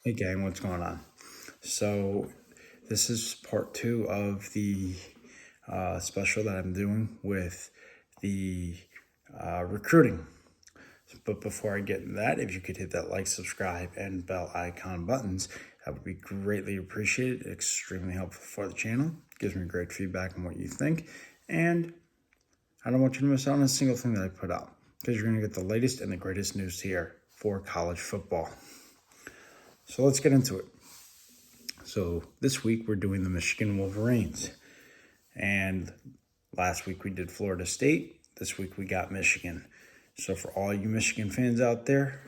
Hey gang, what's going on? So this is part 2 of the special that I'm doing with the recruiting. But before I get into that, if you could hit that like, subscribe, and bell icon buttons, that would be greatly appreciated. Extremely helpful for the channel. Gives me great feedback on what you think. And I don't want you to miss out on a single thing that I put out, because you're going to get the latest and the greatest news here for college football. So let's get into it. So this week we're doing the Michigan Wolverines. And last week we did Florida State. This week we got Michigan. So for all you Michigan fans out there,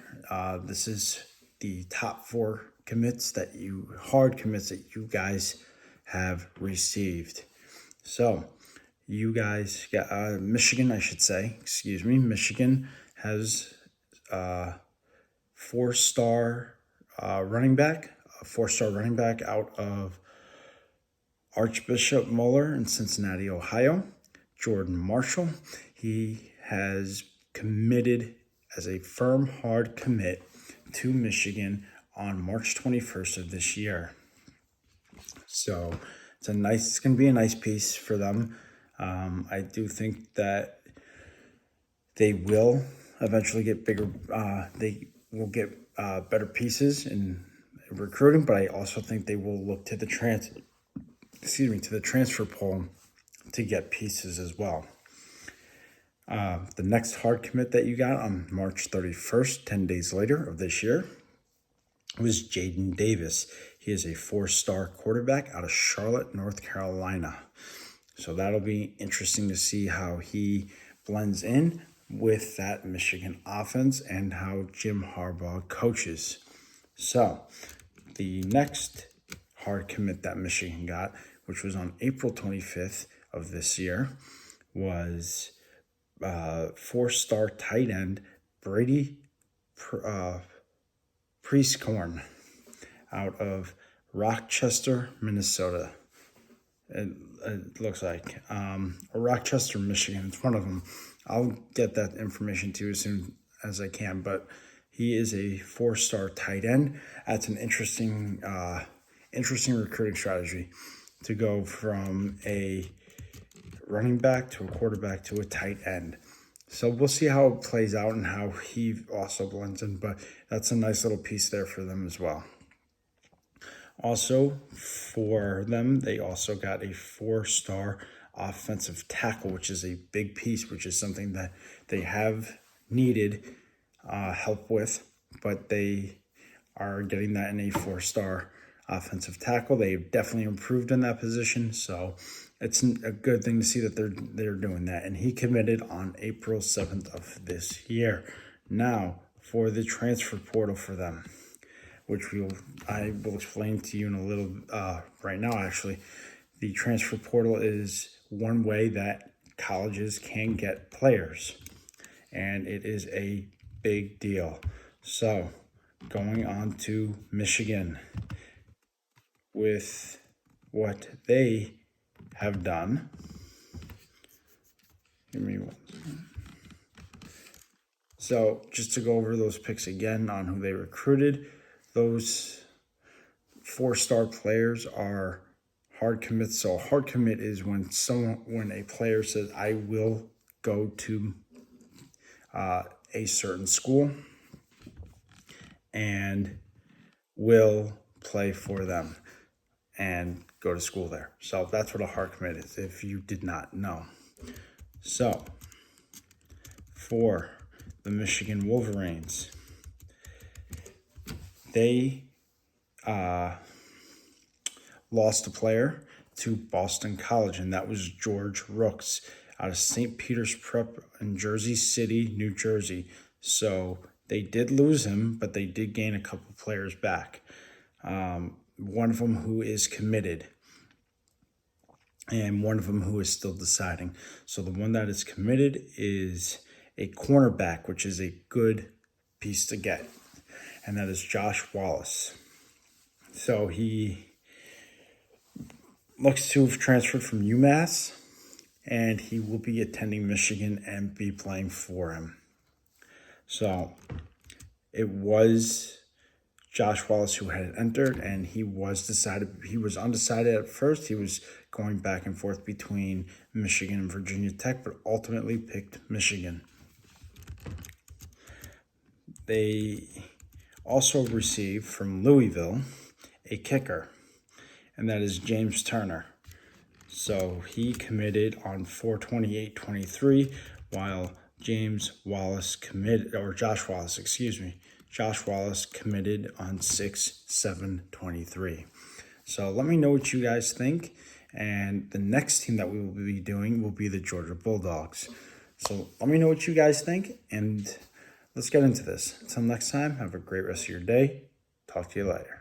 this is the top 4 hard commits that you guys have received. So you guys got Michigan has a 4-star running back out of Archbishop Muller in Cincinnati, Ohio, Jordan Marshall. He has committed as a firm, hard commit to Michigan on March 21st of this year. So it's going to be a nice piece for them. I do think that they will eventually get bigger. They will get better pieces in recruiting, but I also think they will look to the transfer pool to get pieces as well. The next hard commit that you got on March 31st, 10 days later of this year, was Jaden Davis. He is a 4-star quarterback out of Charlotte, North Carolina. So that'll be interesting to see how he blends in with that Michigan offense and how Jim Harbaugh coaches. So the next hard commit that Michigan got, which was on April 25th of this year, was 4-star tight end Brady Prieskorn out of Rochester, Minnesota. It looks like Rochester, Michigan. It's one of them. I'll get that information to you as soon as I can, but he is a 4-star tight end. That's an interesting recruiting strategy, to go from a running back to a quarterback to a tight end. So we'll see how it plays out and how he also blends in, but that's a nice little piece there for them as well. Also for them, they also got a 4-star offensive tackle, which is a big piece, which is something that they have needed help with, but they are getting that in a 4-star offensive tackle. They've definitely improved in that position, so it's a good thing to see that they're doing that. And he committed on April 7th of this year. Now for the transfer portal for them, which I will explain to you in a little right now. Actually, the transfer portal is one way that colleges can get players, and it is a big deal. So going on to Michigan with what they have done. Give me one second. So just to go over those picks again on who they recruited, those 4-star players are hard commits. So a hard commit is when a player says, I will go to a certain school and will play for them and go to school there. So that's what a hard commit is, if you did not know. So for the Michigan Wolverines, they lost a player to Boston College, and that was George Rooks out of St. Peter's Prep in Jersey City, New Jersey. So they did lose him, but they did gain a couple players back. One of them who is committed, and one of them who is still deciding. So the one that is committed is a cornerback, which is a good piece to get, and that is Josh Wallace. So he looks to have transferred from UMass, and he will be attending Michigan and be playing for him. So it was Josh Wallace, who had entered, and he was undecided at first. He was going back and forth between Michigan and Virginia Tech, but ultimately picked Michigan. They also received from Louisville a kicker, and that is James Turner. So he committed on 4/28/23, while Josh Wallace committed on 6/7/23. So let me know what you guys think. And the next team that we will be doing will be the Georgia Bulldogs. So let me know what you guys think, and let's get into this. Until next time, have a great rest of your day. Talk to you later.